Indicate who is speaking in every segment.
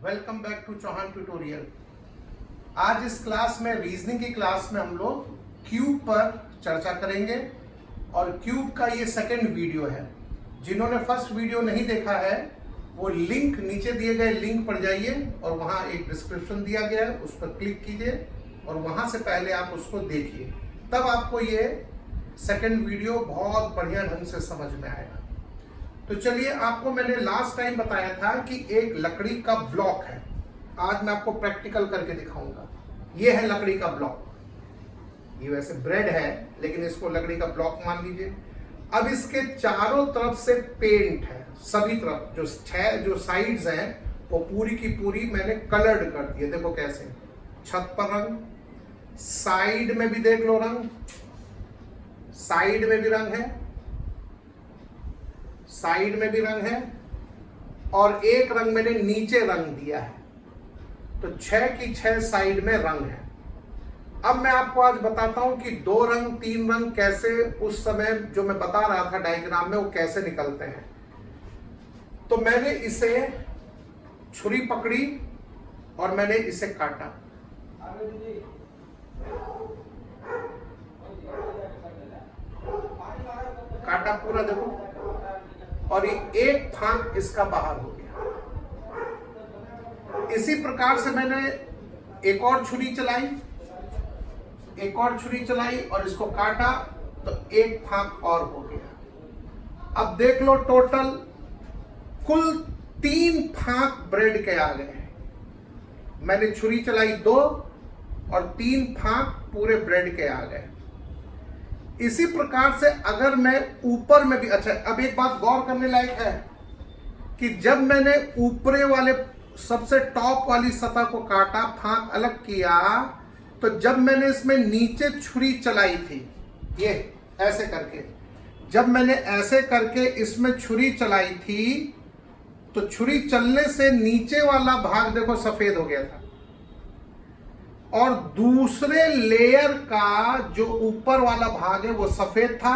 Speaker 1: Welcome back to Chauhan tutorial. आज इस class में रीजनिंग की क्लास में हम लोग क्यूब पर चर्चा करेंगे और क्यूब का ये सेकंड वीडियो है। जिन्होंने फर्स्ट वीडियो नहीं देखा है वो लिंक नीचे दिए गए लिंक पर जाइए और वहाँ एक डिस्क्रिप्शन दिया गया है, उस पर क्लिक कीजिए और वहाँ से पहले आप उसको देखिए, तब आपको ये सेकंड वीडियो बहुत बढ़िया ढंग से समझ में आएगा। तो चलिए, आपको मैंने लास्ट टाइम बताया था कि एक लकड़ी का ब्लॉक है। आज मैं आपको प्रैक्टिकल करके दिखाऊंगा। ये है लकड़ी का ब्लॉक। ये वैसे ब्रेड है लेकिन इसको लकड़ी का ब्लॉक मान लीजिए। अब इसके चारों तरफ से पेंट है, सभी तरफ जो जो साइड्स हैं वो पूरी की पूरी मैंने कलर्ड कर दी है। देखो कैसे, छत पर रंग, साइड में भी देख लो रंग, साइड में भी रंग है, साइड में भी रंग है और एक रंग मैंने नीचे रंग दिया है। तो 6 की 6 साइड में रंग है। अब मैं आपको आज बताता हूं कि 2 रंग 3 रंग कैसे उस समय जो मैं बता रहा था डायग्राम में वो कैसे निकलते हैं। तो मैंने इसे छुरी पकड़ी और मैंने इसे काटा। काटा पूरा, देखो, और ये एक फांक इसका बाहर हो गया। इसी प्रकार से मैंने एक और छुरी चलाई, एक और छुरी चलाई और इसको काटा तो एक फांक और हो गया। अब देख लो, टोटल कुल 3 फांक ब्रेड के आ गए। मैंने छुरी चलाई 2 और 3 फांक पूरे ब्रेड के आ गए। इसी प्रकार से अगर मैं ऊपर में भी, अच्छा अब एक बात गौर करने लायक है कि जब मैंने ऊपरे वाले सबसे टॉप वाली सतह को काटा, फांक अलग किया, तो जब मैंने इसमें नीचे छुरी चलाई थी, ये ऐसे करके, जब मैंने ऐसे करके इसमें छुरी चलाई थी तो छुरी चलने से नीचे वाला भाग देखो सफेद हो गया था और दूसरे लेयर का जो ऊपर वाला भाग है वो सफेद था।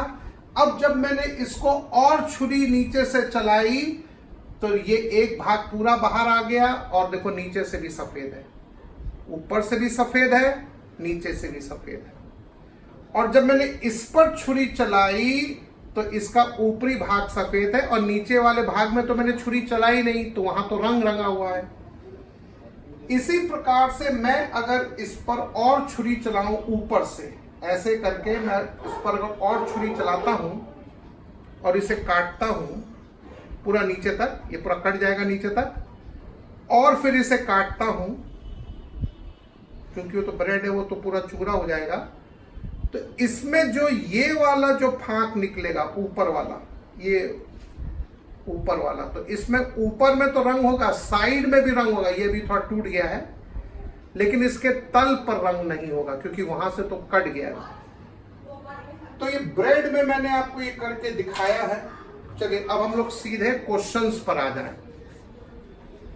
Speaker 1: अब जब मैंने इसको और छुरी नीचे से चलाई तो ये एक भाग पूरा बाहर आ गया और देखो नीचे से भी सफेद है, ऊपर से भी सफेद है, नीचे से भी सफेद है। और जब मैंने इस पर छुरी चलाई तो इसका ऊपरी भाग सफेद है और नीचे वाले भाग में तो मैंने छुरी चलाई नहीं, तो वहां तो रंग रंगा हुआ है। इसी प्रकार से मैं अगर इस पर और छुरी चलाऊं ऊपर से, ऐसे करके मैं इस पर अगर और छुरी चलाता हूं और इसे काटता हूं पूरा नीचे तक, ये पूरा कट जाएगा नीचे तक, और फिर इसे काटता हूं, क्योंकि वो तो ब्रेड है वो तो पूरा चूरा हो जाएगा, तो इसमें जो ये वाला जो फांक निकलेगा ऊपर वाला, ये ऊपर वाला, तो इसमें ऊपर में तो रंग होगा, साइड में भी रंग होगा, ये भी थोड़ा टूट गया है, लेकिन इसके तल पर रंग नहीं होगा क्योंकि वहां से तो कट गया है। तो ये ब्रेड में मैंने आपको ये करके दिखाया है। चलिए अब हम लोग सीधे क्वेश्चंस पर आ जाएं।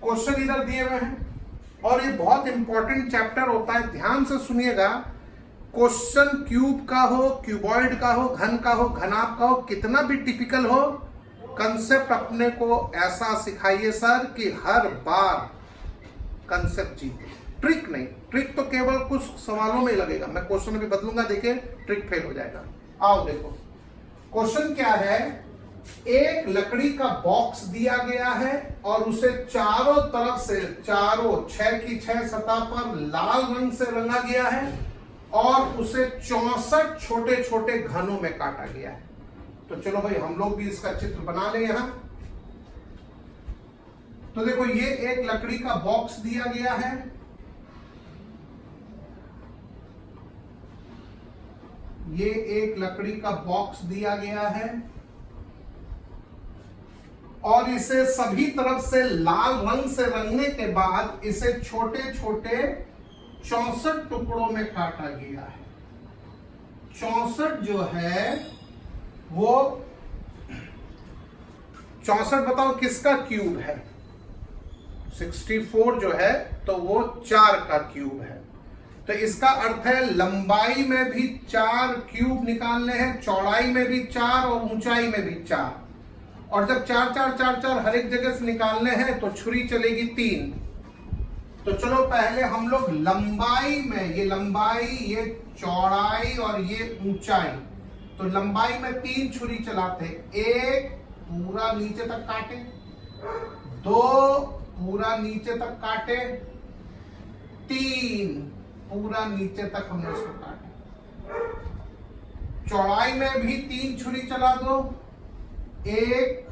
Speaker 1: क्वेश्चन इधर दिए हुए हैं और ये बहुत इंपॉर्टेंट चैप्टर होता है, ध्यान से सुनिएगा। क्वेश्चन क्यूब का हो, क्यूबॉइड का हो, घन का हो, घनाभ का हो, कितना भी टिपिकल हो, कंसेप्ट अपने को ऐसा सिखाइए सर कि हर बार कंसेप्ट जीते। ट्रिक नहीं, ट्रिक तो केवल कुछ सवालों में ही लगेगा। मैं क्वेश्चन भी बदलूंगा, देखिए ट्रिक फेल हो जाएगा। आओ देखो, क्वेश्चन क्या है। एक लकड़ी का बॉक्स दिया गया है और उसे चारों तरफ से, चारों 6 की 6 सतह पर लाल रंग से रंगा गया है और उसे 64 छोटे छोटे घनों में काटा गया है। तो चलो भाई हम लोग भी इसका चित्र बना लें यहां। तो देखो, ये एक लकड़ी का बॉक्स दिया गया है, ये एक लकड़ी का बॉक्स दिया गया है और इसे सभी तरफ से लाल रंग से रंगने के बाद इसे छोटे छोटे 64 टुकड़ों में काटा गया है। 64 जो है वो 64 बताओ किसका क्यूब है? 64 जो है तो वो 4 का क्यूब है। तो इसका अर्थ है लंबाई में भी 4 क्यूब निकालने हैं, चौड़ाई में भी 4 और ऊंचाई में भी 4। और जब 4 4 4 4 हर एक जगह से निकालने हैं तो छुरी चलेगी 3, तो चलो पहले हम लोग लंबाई में, ये लंबाई, ये चौड़ाई और ये ऊंचाई, तो लंबाई में 3 छुरी चलाते हैं। 1 पूरा नीचे तक काटे, 2 पूरा नीचे तक काटे, 3 पूरा नीचे तक हमने इसको काटे। चौड़ाई में भी 3 छुरी चला दो, 1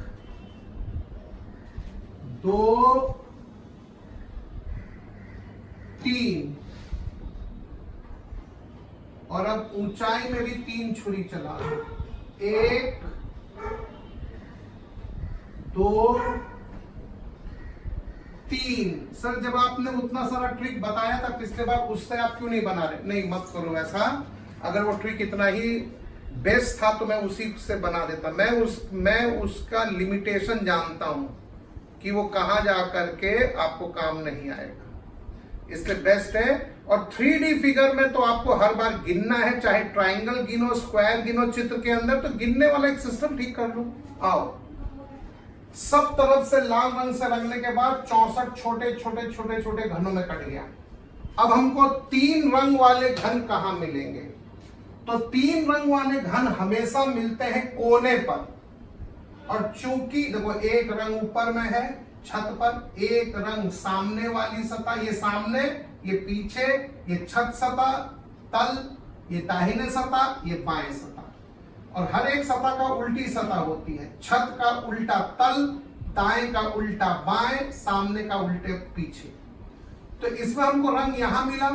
Speaker 1: 2 3, और अब ऊंचाई में भी 3 छुरी चला दो, 1 2 3। सर जब आपने उतना सारा ट्रिक बताया था पिछले बार, उससे आप क्यों नहीं बना रहे? नहीं, मत करो ऐसा। अगर वो ट्रिक इतना ही बेस्ट था तो मैं उसी से बना देता। मैं उसका लिमिटेशन जानता हूं कि वो कहां जा करके आपको काम नहीं आएगा, इसलिए बेस्ट है। और 3D फिगर में तो आपको हर बार गिनना है, चाहे ट्राइंगल गिनो, स्क्वायर गिनो चित्र के अंदर, तो गिनने वाला एक सिस्टम ठीक कर लो। आओ, सब तरफ से लाल रंग से रंगने के बाद 64 छोटे छोटे छोटे छोटे घनों में कट गया। अब हमको 3 रंग वाले घन कहां मिलेंगे? तो 3 रंग वाले घन हमेशा मिलते हैं कोने पर। और चूंकि देखो, एक रंग ऊपर में है छत पर, एक रंग सामने वाली सतह, ये सामने, ये पीछे, ये छत सतह, तल, ये दाहिने सतह, ये बाएं सतह। और हर एक सतह का उल्टी सतह होती है। छत का उल्टा तल, दाएं का उल्टा बाएं, सामने का उल्टे पीछे। तो इसमें हमको रंग यहां मिला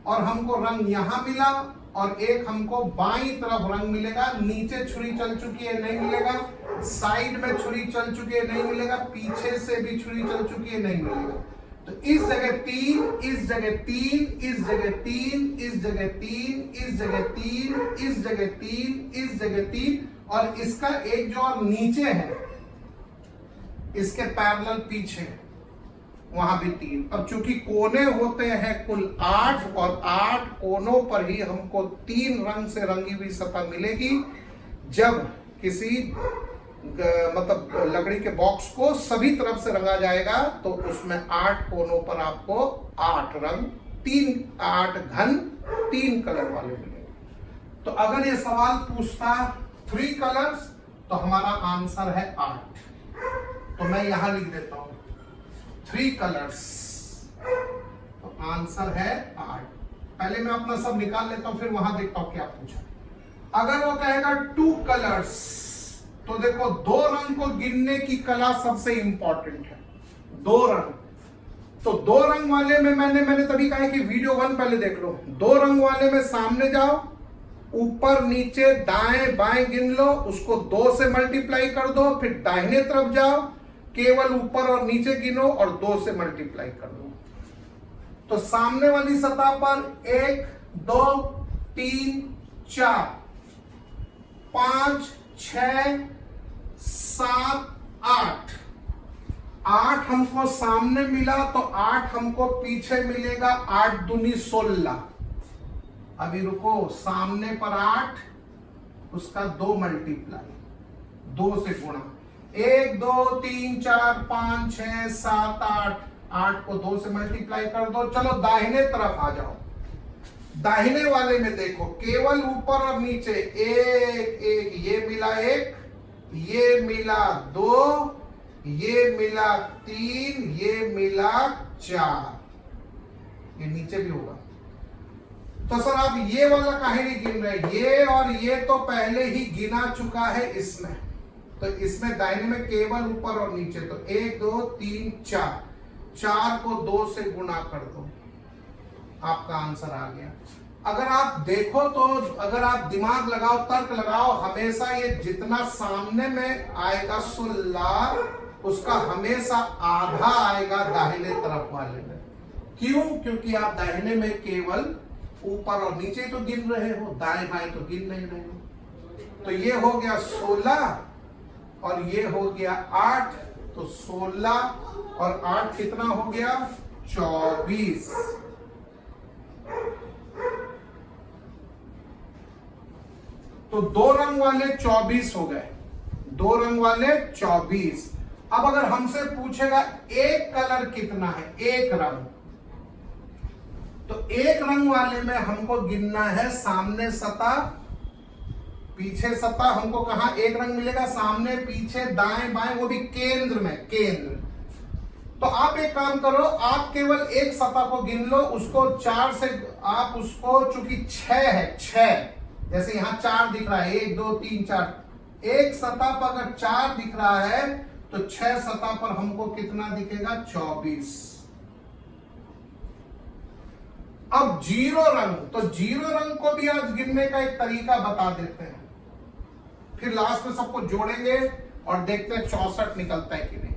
Speaker 1: और हमको रंग यहां मिला, और एक हमको बाईं तरफ रंग मिलेगा। नीचे छुरी चल चुकी है, नहीं मिलेगा। साइड में छुरी चल चुकी है, नहीं मिलेगा। पीछे से भी छुरी चल चुकी है, नहीं मिलेगा। तो इस जगह 3, इस जगह 3, इस जगह 3, इस जगह 3, इस जगह 3, इस जगह 3, इस जगह 3, और इसका एक जो और नीचे है, इसके पैरेलल पीछे, वहां भी 3। अब चूंकि कोने होते हैं कुल 8, और 8 कोनों पर ही हमको 3 रंग से रंगी हुई सतह मिलेगी। जब किसी मतलब लकड़ी के बॉक्स को सभी तरफ से रंगा जाएगा तो उसमें 8 कोनों पर आपको 8 रंग, 8 घन 3 कलर वाले मिलेंगे। तो अगर ये सवाल पूछता 3 कलर्स, तो हमारा आंसर है 8। तो मैं यहां लिख देता हूं 3 कलर्स, तो आंसर है 8। पहले मैं अपना सब निकाल लेता हूं, फिर वहां देखता हूं क्या पूछा। अगर वो कहेगा 2 कलर्स, तो देखो 2 रंग को गिनने की कला सबसे इंपॉर्टेंट है। 2 रंग, तो 2 रंग वाले में मैंने तभी कहा कि वीडियो 1 पहले देख लो। 2 रंग वाले में सामने जाओ, ऊपर नीचे दाएं बाएं गिन लो, उसको 2 से मल्टीप्लाई कर दो, फिर दाहिने तरफ जाओ, केवल ऊपर और नीचे गिनो और 2 से मल्टीप्लाई कर दो। तो सामने वाली सतह पर 1 2 3 4 5 6 7 8 8 हमको सामने मिला, तो 8 हमको पीछे मिलेगा। 8 दूनी 16। अभी रुको, सामने पर 8, उसका 2 मल्टीप्लाई, 2 से गुणा, 1 2 3 4 5 6 7 8, 8 को 2 से मल्टीप्लाई कर दो। चलो दाहिने तरफ आ जाओ। दाहिने वाले में देखो, केवल ऊपर और नीचे 1 1, ये मिला 1, ये मिला 2, ये मिला 3, ये मिला 4, ये नीचे भी होगा। तो सर आप ये वाला काहे नहीं गिन रहे? ये और ये तो पहले ही गिना चुका है इसमें, तो इसमें दाहिने में केवल ऊपर और नीचे, तो 1 2 3 4, 4 को 2 से गुणा कर दो, आपका आंसर आ गया। अगर आप देखो तो, अगर आप दिमाग लगाओ, तर्क लगाओ, हमेशा ये जितना सामने में आएगा 16, उसका हमेशा आधा आएगा दाहिने तरफ वाले में। क्यों? क्योंकि आप दाहिने में केवल ऊपर और नीचे तो गिन रहे हो, दाएं बाएं तो गिन नहीं रहे हो। तो ये हो गया 16 और ये हो गया 8, तो 16 और 8 कितना हो गया? 24। तो 2 रंग वाले 24 हो गए, 2 रंग वाले 24, अब अगर हमसे पूछेगा एक कलर कितना है, एक रंग, तो एक रंग वाले में हमको गिनना है सामने सतह पीछे सतह। हमको कहा एक रंग मिलेगा, सामने पीछे दाएं बाएं, वो भी केंद्र में, केंद्र। तो आप एक काम करो, आप केवल एक सतह को गिन लो, उसको 4 से आप उसको, चूंकि 6 है, 6 जैसे यहां 4 दिख रहा है, 1 2 3 4, एक सतह पर अगर 4 दिख रहा है तो 6 सतह पर हमको कितना दिखेगा, 24। अब जीरो रंग, तो जीरो रंग को भी आज गिनने का एक तरीका बता देते हैं, फिर लास्ट में सबको जोड़ेंगे और देखते हैं 64 निकलता है कि नहीं।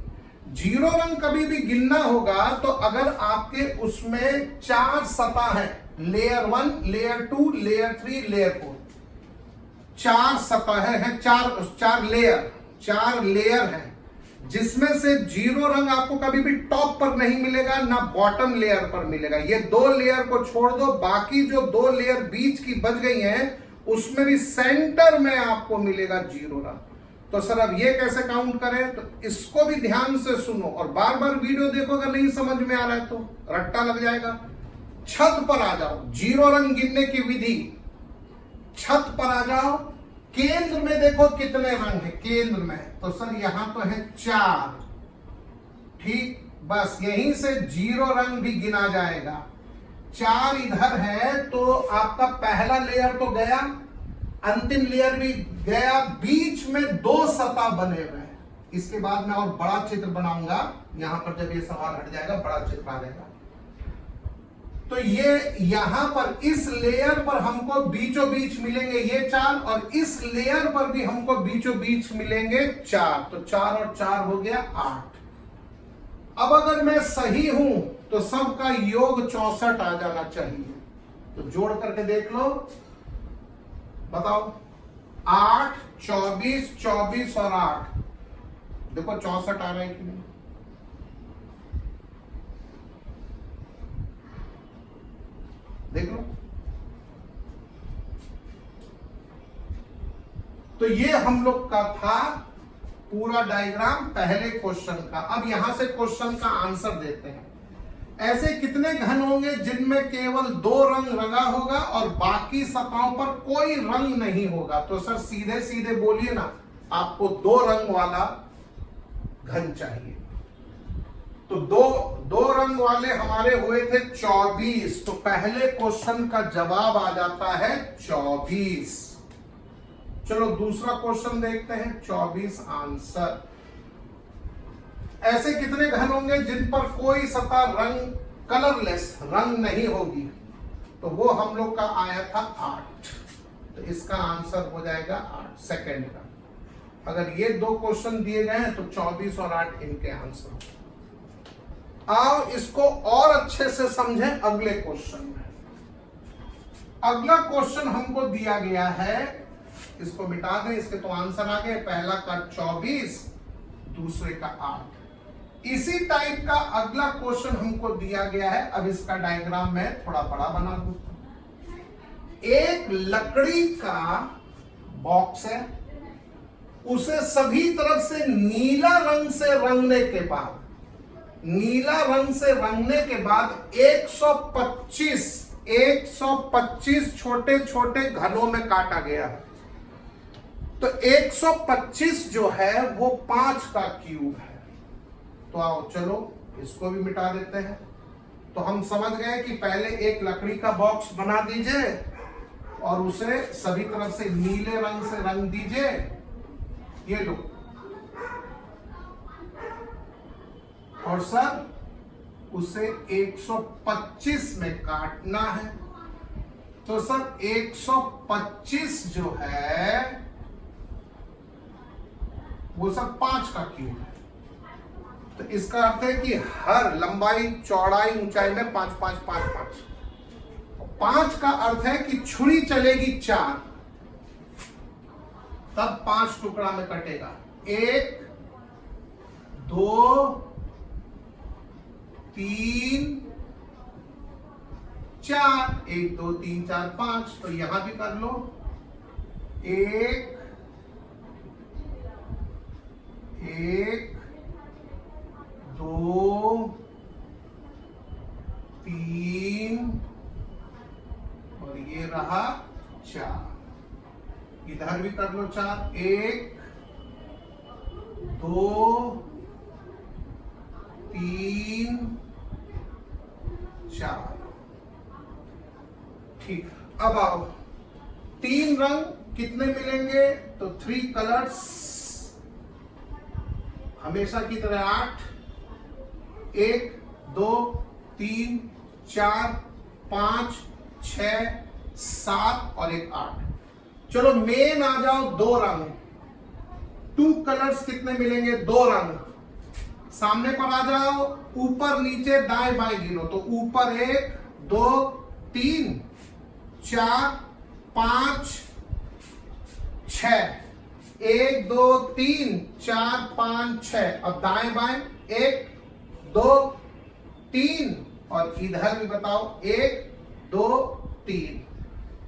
Speaker 1: जीरो रंग कभी भी गिनना होगा तो अगर आपके उसमें 4 सतह है, लेयर 1, लेयर 2, लेयर 3, लेयर 4, 4 सतह है, 4 लेयर है, जिसमें से जीरो रंग आपको कभी भी टॉप पर नहीं मिलेगा ना बॉटम लेयर पर मिलेगा। ये 2 लेयर को छोड़ दो, बाकी जो 2 लेयर बीच की बच गई हैं उसमें भी सेंटर में आपको मिलेगा जीरो रंग। तो सर अब ये कैसे काउंट करें, तो इसको भी ध्यान से सुनो और बार बार वीडियो देखो, अगर नहीं समझ में आ रहा है तो रट्टा लग जाएगा। छत पर आ जाओ, जीरो रंग गिनने की विधि, छत पर आ जाओ, केंद्र में देखो कितने रंग है केंद्र में, तो सर यहां तो है 4, ठीक, बस यहीं से जीरो रंग भी गिना जाएगा। 4 इधर है तो आपका पहला लेयर तो गया, अंतिम लेयर भी गया, बीच में 2 सतह बने हुए हैं। इसके बाद मैं और बड़ा चित्र बनाऊंगा, यहां पर जब ये सवाल हट जाएगा बड़ा चित्र आ जाएगा। तो ये यहां पर इस लेयर पर हमको बीचों बीच मिलेंगे ये 4, और इस लेयर पर भी हमको बीचों बीच मिलेंगे 4, तो 4 और 4 हो गया 8। अब अगर मैं सही हूं तो सबका योग 64 आ जाना चाहिए, तो जोड़ करके देख लो, बताओ 8, 24, 24 और 8, देखो 64 आ रहा है कि नहीं। देख लो, तो ये हम लोग का था पूरा डायग्राम पहले क्वेश्चन का। अब यहां से क्वेश्चन का आंसर देते हैं। ऐसे कितने घन होंगे जिनमें केवल 2 रंग रंगा होगा और बाकी सतहों पर कोई रंग नहीं होगा, तो सर सीधे सीधे बोलिए ना, आपको 2 रंग वाला घन चाहिए। तो दो रंग वाले हमारे हुए थे 24, तो पहले क्वेश्चन का जवाब आ जाता है 24। चलो दूसरा क्वेश्चन देखते हैं, 24 आंसर। ऐसे कितने घन होंगे जिन पर कोई सतह रंग, कलरलेस रंग नहीं होगी, तो वो हम लोग का आया था 8, तो इसका आंसर हो जाएगा 8 सेकेंड का। अगर ये 2 क्वेश्चन दिए गए हैं तो 24 और 8 इनके आंसर। आओ इसको और अच्छे से समझें अगले क्वेश्चन में। अगला क्वेश्चन हमको दिया गया है, इसको मिटा दें, इसके तो आंसर आ गए, पहला का 24, दूसरे का 8। इसी टाइप का अगला क्वेश्चन हमको दिया गया है। अब इसका डायग्राम मैं थोड़ा बड़ा बना दूंगा। एक लकड़ी का बॉक्स है, उसे सभी तरफ से नीला रंग से रंगने के बाद, नीला रंग से रंगने के बाद 125 छोटे छोटे घनों में काटा गया। तो 125 जो है वो 5 का क्यूब है। तो आओ चलो इसको भी मिटा देते हैं। तो हम समझ गए कि पहले एक लकड़ी का बॉक्स बना दीजिए और उसे सभी तरफ से नीले रंग से रंग दीजिए। ये लो, और सर उसे 125 में काटना है। तो सर 125 जो है वो सब 5 का क्यूब है। तो इसका अर्थ है कि हर लंबाई, चौड़ाई, ऊंचाई में 5 5 5 5। 5 का अर्थ है कि छुरी चलेगी 4, तब 5 टुकड़ा में कटेगा। 1 2 3 4, 1 2 3 4 5। तो यहां भी कर लो, 1 1 2 3 और ये रहा 4। इधर भी कर लो 4, 1 2 3 4। ठीक, अब आओ 3 रंग कितने मिलेंगे? तो 3 कलर्स हमेशा की तरह 8, 1 2 3 4 5 6 7 और 1 8। चलो मेन आ जाओ 2 रंग। 2 कलर्स कितने मिलेंगे? 2 रंग। सामने पर आ जाओ, ऊपर नीचे दाएं बाएं गिनो। तो ऊपर 1 2 3 4 5 6, 1 2 3 4 5 6। अब दाएं बाएं 1 2 3 और इधर भी बताओ 1 2 3।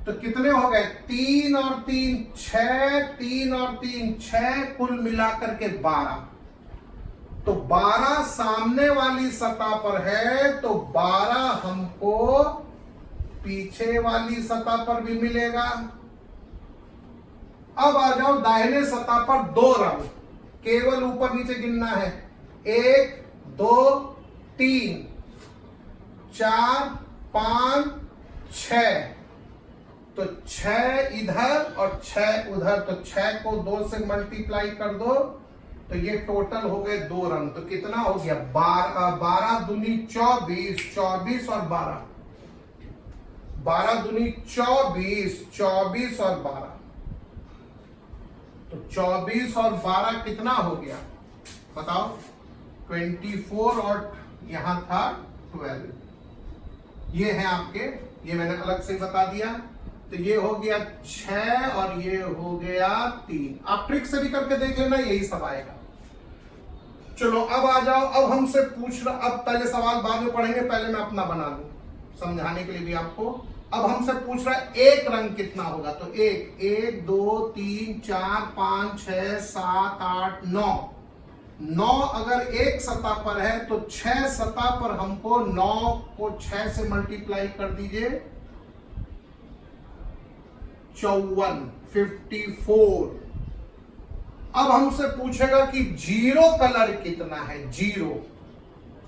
Speaker 1: तो कितने हो गए? 3 और 3 6, 3 और 3 6, कुल मिलाकर के 12। तो 12 सामने वाली सतह पर है, तो 12 हमको पीछे वाली सतह पर भी मिलेगा। अब आ जाओ दाहिने सतह पर 2 रंग, केवल ऊपर नीचे गिनना है। 1 2 3 4 5 6। तो 6 इधर और 6 उधर, तो 6 को 2 से मल्टीप्लाई कर दो, तो ये टोटल हो गए 2 रंग। तो कितना हो गया? 12 दूनी 24, 24 और 12, 12 दूनी 24, 24 और 12। तो 24 और 12 कितना हो गया? बताओ। 24 और यहां था 12। ये है आपके, ये मैंने अलग से बता दिया। तो ये हो गया 6 और ये हो गया 3। आप ट्रिक से भी करके देख लेना, यही सब आएगा। चलो अब आ जाओ। अब हमसे पूछ रहा, अब पहले सवाल बाद में पढ़ेंगे, पहले मैं अपना बना लूं समझाने के लिए भी आपको। अब हमसे पूछ रहा है एक रंग कितना होगा? तो 1 2 3 4 5 6 7 8 9। 9 अगर एक सतह पर है तो 6 सतह पर हमको 9 को 6 से मल्टीप्लाई कर दीजिए, 54, 54। अब हमसे पूछेगा कि 0 कलर कितना है? 0।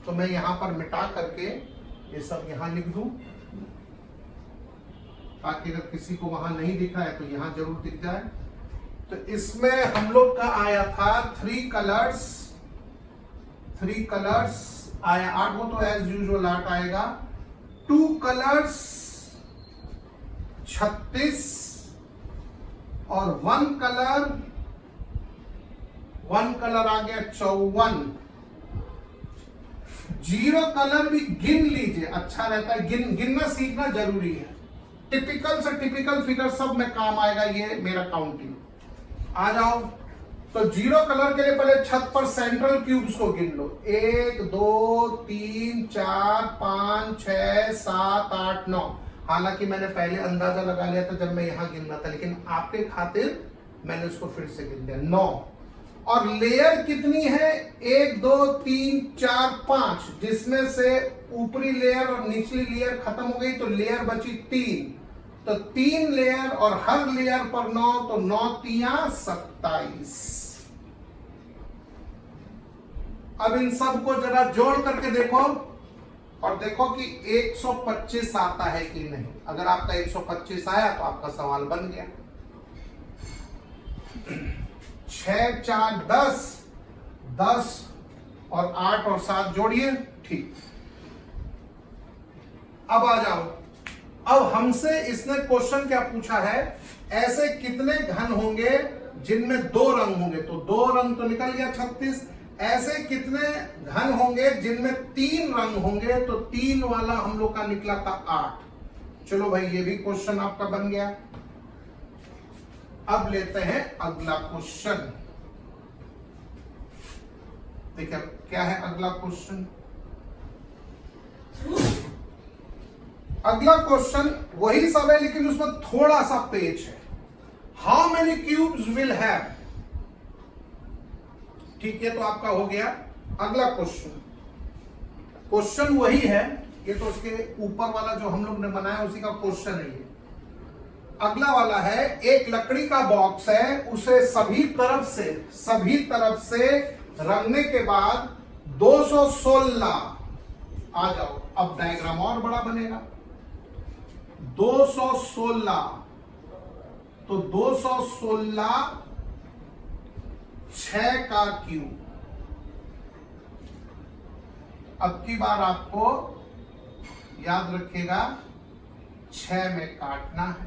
Speaker 1: तो मैं यहां पर मिटा करके ये सब यहां लिख दूं, ताकि अगर किसी को वहां नहीं दिखा है तो यहां जरूर दिख जाए। तो इसमें हम लोग का आया था 3 कलर्स, 3 कलर्स आया 8, वो तो एज यूजुअल 8 आएगा। 2 कलर्स 36 और 1 कलर आ गया 54। 0 कलर भी गिन लीजिए, अच्छा रहता है, गिनना सीखना जरूरी है। टिपिकल से टिपिकल फिगर सब में काम आएगा ये मेरा काउंटिंग। आ जाओ। तो 0 कलर के लिए पहले छत पर सेंट्रल क्यूब्स को गिन लो। 1 2 3 4 5 6 7 8 9। हालांकि मैंने पहले अंदाजा लगा लिया था जब मैं यहां गिन रहा था, लेकिन आपके खातिर मैंने उसको फिर से गिन दिया। 9। और लेयर कितनी है? 1 2 3 4 5, जिसमें से ऊपरी लेयर और निचली लेयर खत्म हो गई, तो लेयर बची 3। तो 3 लेयर और हर लेयर पर 9, तो 9 3 27। अब इन सब को जरा जोड़ करके देखो और देखो कि 125 आता है कि नहीं। अगर आपका 125 आया तो आपका सवाल बन गया। 6 4 10, 10 और 8 और 7 जोड़िए, ठीक। अब आ जाओ। अब हमसे इसने क्वेश्चन क्या पूछा है? ऐसे कितने घन होंगे जिनमें 2 रंग होंगे? तो 2 रंग तो निकल गया 36। ऐसे कितने घन होंगे जिनमें 3 रंग होंगे? तो 3 वाला हम लोग का निकला था 8। चलो भाई, ये भी क्वेश्चन आपका बन गया। अब लेते हैं अगला क्वेश्चन। देखिए क्या है अगला क्वेश्चन। अगला क्वेश्चन वही सब है, लेकिन उसमें थोड़ा सा पेच है। How many cubes will have? ठीक है, तो आपका हो गया अगला क्वेश्चन। क्वेश्चन वही है, ये तो उसके ऊपर वाला जो हम लोग ने बनाया उसी का क्वेश्चन है ये। अगला वाला है, एक लकड़ी का बॉक्स है, उसे सभी तरफ से रंगने के बाद 216, आ जाओ अब डायग्राम और बड़ा बनेगा, 216, तो 216 6 का क्यूब। अब की बार आपको याद रखिएगा 6 में काटना है।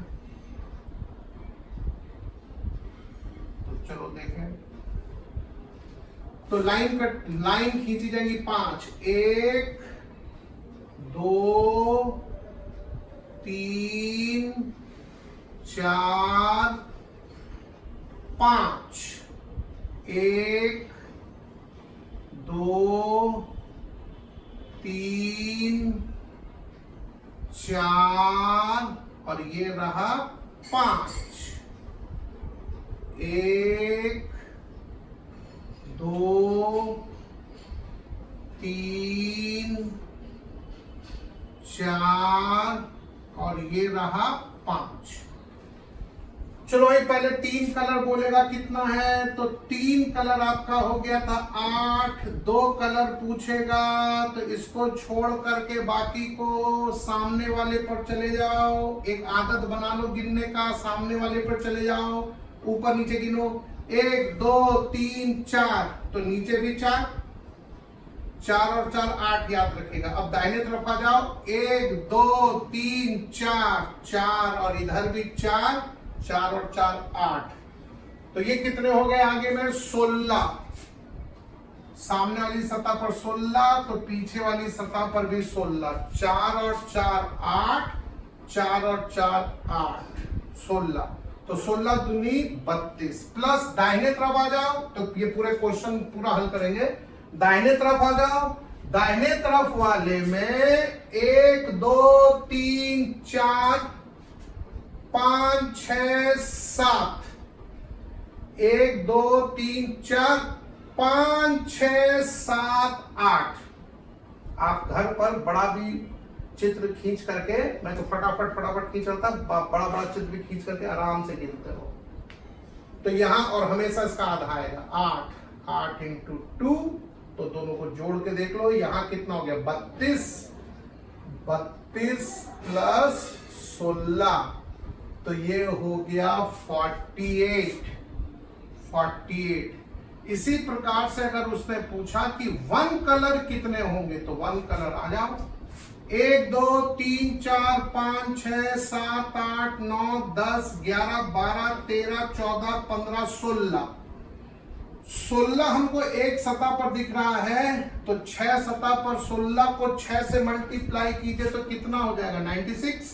Speaker 1: तो चलो देखें, तो लाइन खींची जाएगी 5, 1 2 3 4 5, 1 2 3 4 और ये रहा 5, 1 2 3 4 और ये रहा 5। चलो ये पहले 3 कलर बोलेगा कितना है, तो 3 कलर आपका हो गया था 8, 2 कलर पूछेगा तो इसको छोड़ करके बाकी को सामने वाले पर चले जाओ, एक आदत बना लो गिनने का, सामने वाले पर चले जाओ, ऊपर नीचे गिनो, 1 2 3 4, तो नीचे भी 4, 4 और 4 8 याद रखेगा। अब दाहिने तरफ आ जाओ, 1 2 3 4, 4 और इधर भी 4, 4 और 4 8, तो ये कितने हो गए आगे में 16, सामने वाली सतह पर 16, तो पीछे वाली सतह पर भी 16, 4 और 4 8, 4 और 4 8 16, तो 16 दूनी 32, प्लस दाहिने तरफ आ जाओ, तो ये पूरे क्वेश्चन पूरा हल करेंगे। दाहिने तरफ आ जाओ, दाहिने तरफ वाले में 1 2 3 4 5 6 7, 1 2 3 4 5 6 7 8। आप घर पर बड़ा भी चित्र खींच करके, मैं तो फटाफट खींच रहा था, बड़ा चित्र भी खींच करके आराम से गिनते हो। तो यहां और हमेशा इसका आधा आएगा 8 इंटू 2, तो दोनों को जोड़ के देख लो, यहां कितना हो गया 32 प्लस 16, तो ये हो गया 48। इसी प्रकार से अगर उसने पूछा कि 1 कलर कितने होंगे, तो 1 कलर आ जाओ, 1 2 3 4 5 6 7 8 9 10 11 12 13 14 15 16 हमको एक सतह पर दिख रहा है, तो 6 सतह पर 16 को 6 से मल्टीप्लाई कीजिए तो कितना हो जाएगा 96।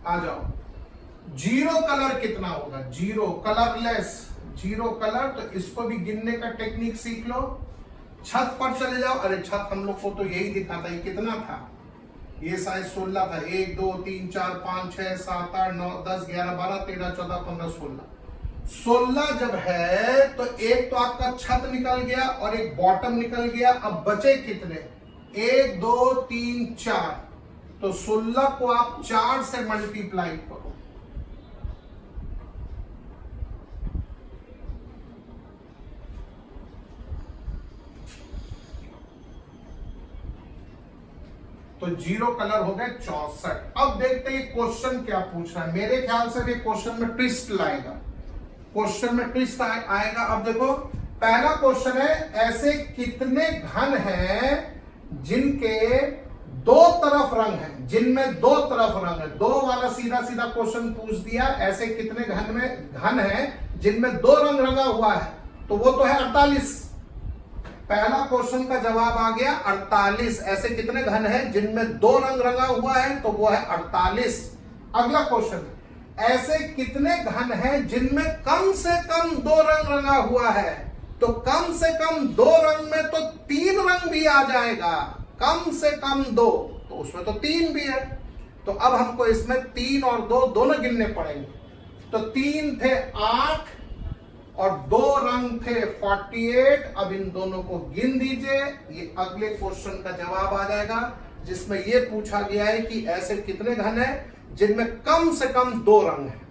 Speaker 1: आ जाओ, 0 कलर कितना होगा, 0 कलरलेस, 0 कलर, तो इसको भी गिनने का टेक्निक सीख लो। छत पर चले जाओ, अरे छत हम लोग को तो यही दिखा था, ये कितना था, ये शायद 16 था, 1 2 3 4 5 6 7 8 9 10 11 12 13 14 15 16 जब है तो एक तो आपका छत निकल गया और एक बॉटम निकल गया, अब बचे कितने 1 2 3 4, तो 16 को आप 4 से मल्टीप्लाई करो, तो 0 कलर हो गए 64। अब देखते हैं क्वेश्चन क्या पूछ रहा है। मेरे ख्याल से भी क्वेश्चन में ट्विस्ट लाएगा, क्वेश्चन में ट्विस्ट आएगा। अब देखो पहला क्वेश्चन है, ऐसे कितने घन हैं जिनके 2 तरफ रंग है, जिनमें 2 तरफ रंग है। 2 वाला सीधा सीधा क्वेश्चन पूछ दिया, ऐसे कितने घन है जिनमें 2 रंग रंगा हुआ है, तो वो तो है 48। पहला क्वेश्चन का जवाब आ गया 48। ऐसे कितने घन हैं जिनमें 2 रंग रंगा हुआ है, तो वो है 48। अगला क्वेश्चन, ऐसे कितने घन हैं जिनमें कम से कम 2 रंग रंगा हुआ है, तो कम से कम 2 रंग में तो 3 रंग भी आ जाएगा, कम से कम 2, तो उसमें तो 3 भी है, तो अब हमको इसमें 3 और 2 दोनों गिनने पड़ेंगे। तो 3 थे 8 और 2 रंग थे 48। अब इन दोनों को गिन दीजिए, ये अगले क्वेश्चन का जवाब आ जाएगा, जिसमें ये पूछा गया है कि ऐसे कितने घन हैं जिनमें कम से कम 2 रंग हैं।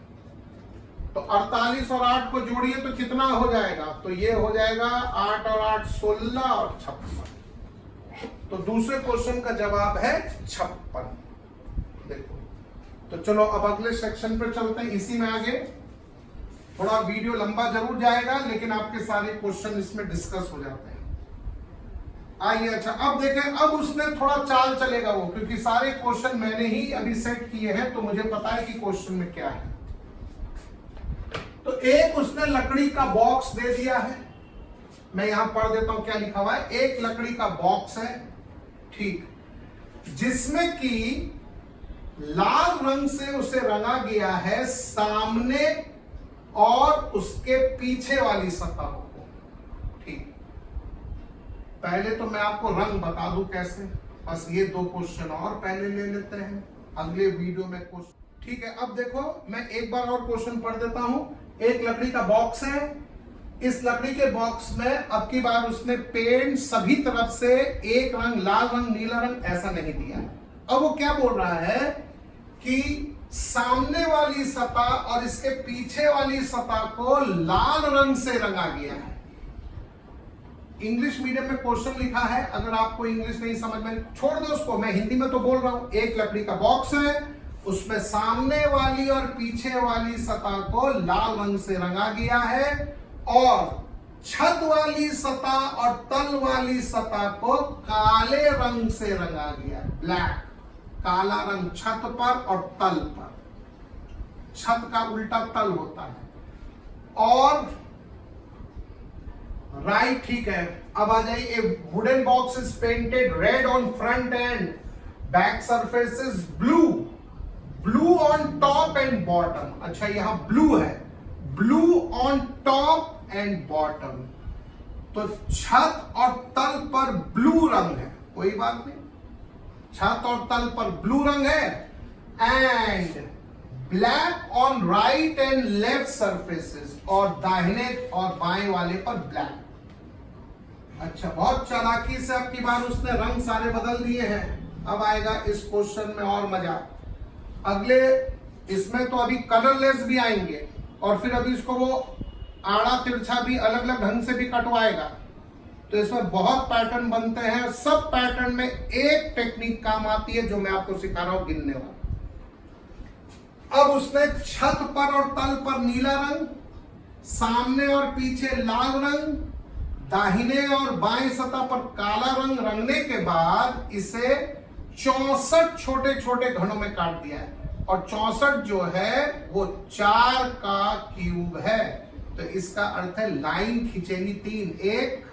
Speaker 1: तो 48 और 8 को जोड़िए तो कितना हो जाएगा, तो ये हो जाएगा 8 और 8 16 और 56। तो दूसरे क्वेश्चन का जवाब है 56। देखो, तो चलो अब अगले सेक्शन पे चलते हैं। इसी में आगे थोड़ा वीडियो लंबा जरूर जाएगा, लेकिन आपके सारे क्वेश्चन इसमें डिस्कस हो जाते हैं। आइए, अच्छा अब देखें, अब उसने थोड़ा चाल चलेगा वो, क्योंकि सारे क्वेश्चन मैंने ही अभी सेट किए हैं, तो मुझे पता है कि क्वेश्चन में क्या है। तो एक उसने लकड़ी का बॉक्स दे दिया है, मैं यहां पढ़ देता हूं क्या लिखा हुआ है। एक लकड़ी का बॉक्स है, ठीक, जिसमें कि लाल रंग से उसे रंगा गया है सामने और उसके पीछे वाली सतह को, ठीक। पहले तो मैं आपको रंग बता दूं कैसे, बस ये 2 क्वेश्चन और पहले ले लेते हैं, अगले वीडियो में क्वेश्चन, ठीक है। अब देखो, मैं एक बार और क्वेश्चन पढ़ देता हूं। एक लकड़ी का बॉक्स है, इस लकड़ी के बॉक्स में अब की बार उसने पेंट सभी तरफ से एक रंग, लाल रंग, नीला रंग ऐसा नहीं दिया है। अब वो क्या बोल रहा है कि सामने वाली सतह और इसके पीछे वाली सतह को लाल रंग से रंगा गया है। इंग्लिश मीडियम में क्वेश्चन लिखा है, अगर आपको इंग्लिश नहीं समझ में, छोड़ दो उसको, मैं हिंदी में तो बोल रहा हूं। एक लकड़ी का बॉक्स है, उसमें सामने वाली और पीछे वाली सतह को लाल रंग से रंगा गया है, और छत वाली सतह और तल वाली सतह को काले रंग से रंगा गया, ब्लैक, काला रंग छत पर और तल पर। छत का उल्टा तल होता है। और राइट, ठीक है। अब आ जाइए, ए wooden box is painted red on front end back surface is blue, blue on top and bottom. अच्छा, यहां ब्लू है, blue on top and bottom. तो छत और तल पर ब्लू रंग है, कोई बात नहीं, छत और तल पर ब्लू रंग है, and black on right and left surfaces, और दाहिने और बाएं वाले पर ब्लैक। अच्छा, बहुत चालाकी से अब की बार उसने रंग सारे बदल दिए हैं। अब आएगा इस क्वेश्चन में और मजा। अगले इसमें तो अभी कलरलेस भी आएंगे, और फिर अभी इसको वो आड़ा तिरछा भी अलग अलग ढंग से भी कटवाएगा। तो इसमें बहुत पैटर्न बनते हैं, सब पैटर्न में एक टेक्निक काम आती है जो मैं आपको सिखा रहा हूं, गिनने वाला। अब उसने छत पर और तल पर नीला रंग, सामने और पीछे लाल रंग, दाहिने और बाएं सतह पर काला रंग रंगने के बाद इसे 64 छोटे छोटे घनों में काट दिया है, और 64 जो है वो 4 का क्यूब है। तो इसका अर्थ है लाइन खींचेगी 3, 1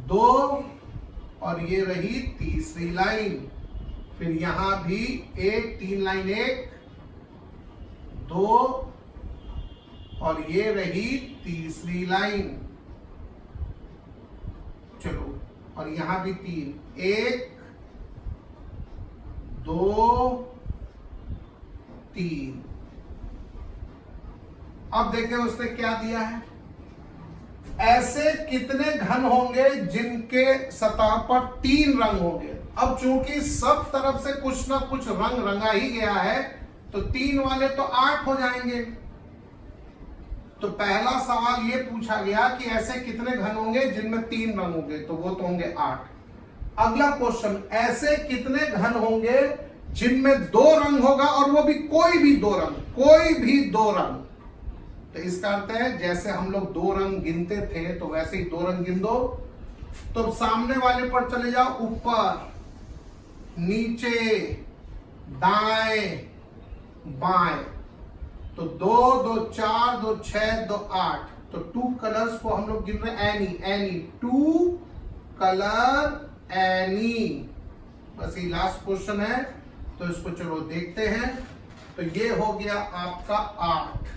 Speaker 1: 2, और ये रही तीसरी लाइन। फिर यहां भी 3 लाइन, 1 2, और ये रही तीसरी लाइन। चलो, और यहां भी 3, 1 2 3। अब देखें उसने क्या दिया है। ऐसे कितने घन होंगे जिनके सतह पर 3 रंग होंगे। अब चूंकि सब तरफ से कुछ ना कुछ रंग रंगा ही गया है, तो 3 वाले तो 8 हो जाएंगे। तो पहला सवाल ये पूछा गया कि ऐसे कितने घन होंगे जिनमें 3 रंग होंगे, तो वो तो होंगे 8। अगला क्वेश्चन, ऐसे कितने घन होंगे जिनमें 2 रंग होगा, और वो भी कोई भी 2 रंग, कोई भी 2 रंग। तो इसका अर्थ है जैसे हम लोग 2 रंग गिनते थे, तो वैसे ही 2 रंग गिन दो। तो सामने वाले पर चले जाओ, ऊपर नीचे दाएं बाएं। तो 2 2 4 2 6 2 8। तो 2 कलर्स को हम लोग गिन रहे हैं, एनी 2 कलर एनी। बस ये लास्ट क्वेश्चन है, तो इसको चलो देखते हैं। तो ये हो गया आपका 8,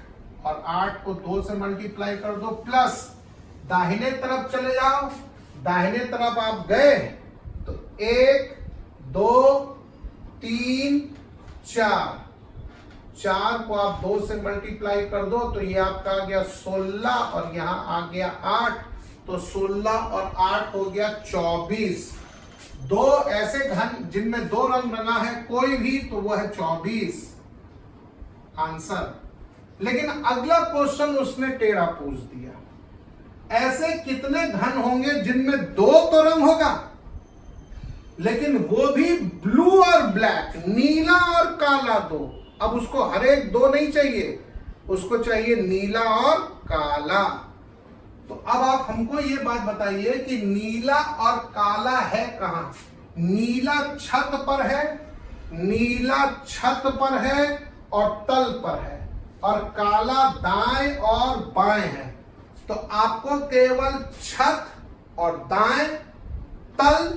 Speaker 1: और 8 को 2 से मल्टीप्लाई कर दो, प्लस दाहिने तरफ चले जाओ। दाहिने तरफ आप गए तो 1 2 3 4 4 को आप 2 से मल्टीप्लाई कर दो तो ये आपका आ गया 16 और यहां आ गया 8, तो 16 और 8 हो गया 24। दो ऐसे घन जिनमें 2 रंग रंगा है कोई भी, तो वो है 24 आंसर। लेकिन अगला क्वेश्चन उसने टेढ़ा पूछ दिया, ऐसे कितने घन होंगे जिनमें 2 तो रंग होगा लेकिन वो भी ब्लू और ब्लैक, नीला और काला 2। अब उसको हर एक 2 नहीं चाहिए, उसको चाहिए नीला और काला। तो अब आप हमको ये बात बताइए कि नीला और काला है कहां? नीला छत पर है, नीला छत पर है और तल पर है, और काला दाएं और बाएं है। तो आपको केवल छत और दाएं, तल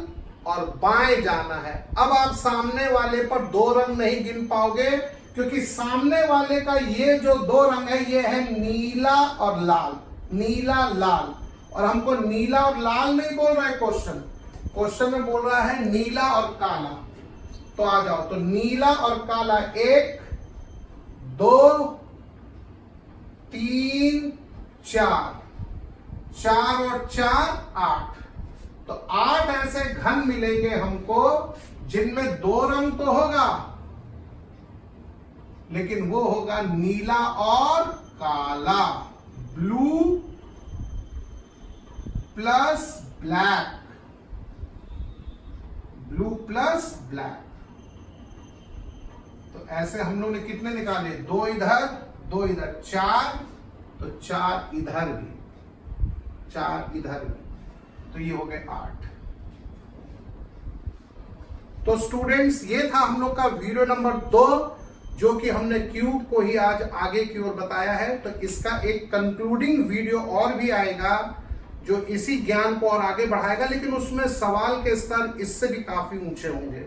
Speaker 1: और बाएं जाना है। अब आप सामने वाले पर 2 रंग नहीं गिन पाओगे, क्योंकि सामने वाले का ये जो 2 रंग है ये है नीला और लाल, नीला लाल, और हमको नीला और लाल नहीं बोल रहा है क्वेश्चन में बोल रहा है नीला और काला। तो आ जाओ, तो नीला और काला 1 2 3 4, 4 और 4 8। तो 8 ऐसे घन मिलेंगे हमको जिनमें 2 रंग तो होगा लेकिन वो होगा नीला और काला, blue plus black, blue plus black. तो ऐसे हम लोग ने कितने निकाले? 2 इधर 2 इधर, 4, तो 4 इधर भी, 4 इधर भी, तो ये हो गए 8। तो स्टूडेंट्स ये था हम लोग का वीडियो नंबर 2, जो कि हमने क्यूब को ही आज आगे की ओर बताया है। तो इसका एक कंक्लूडिंग वीडियो और भी आएगा जो इसी ज्ञान को और आगे बढ़ाएगा, लेकिन उसमें सवाल के स्तर इससे भी काफी ऊंचे होंगे,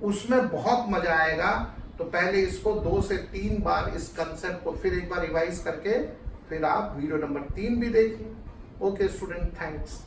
Speaker 1: उसमें बहुत मजा आएगा। तो पहले इसको 2 से 3 बार इस कंसेप्ट को फिर एक बार रिवाइज करके फिर आप वीडियो नंबर 3 भी देखिए। Okay student, thanks.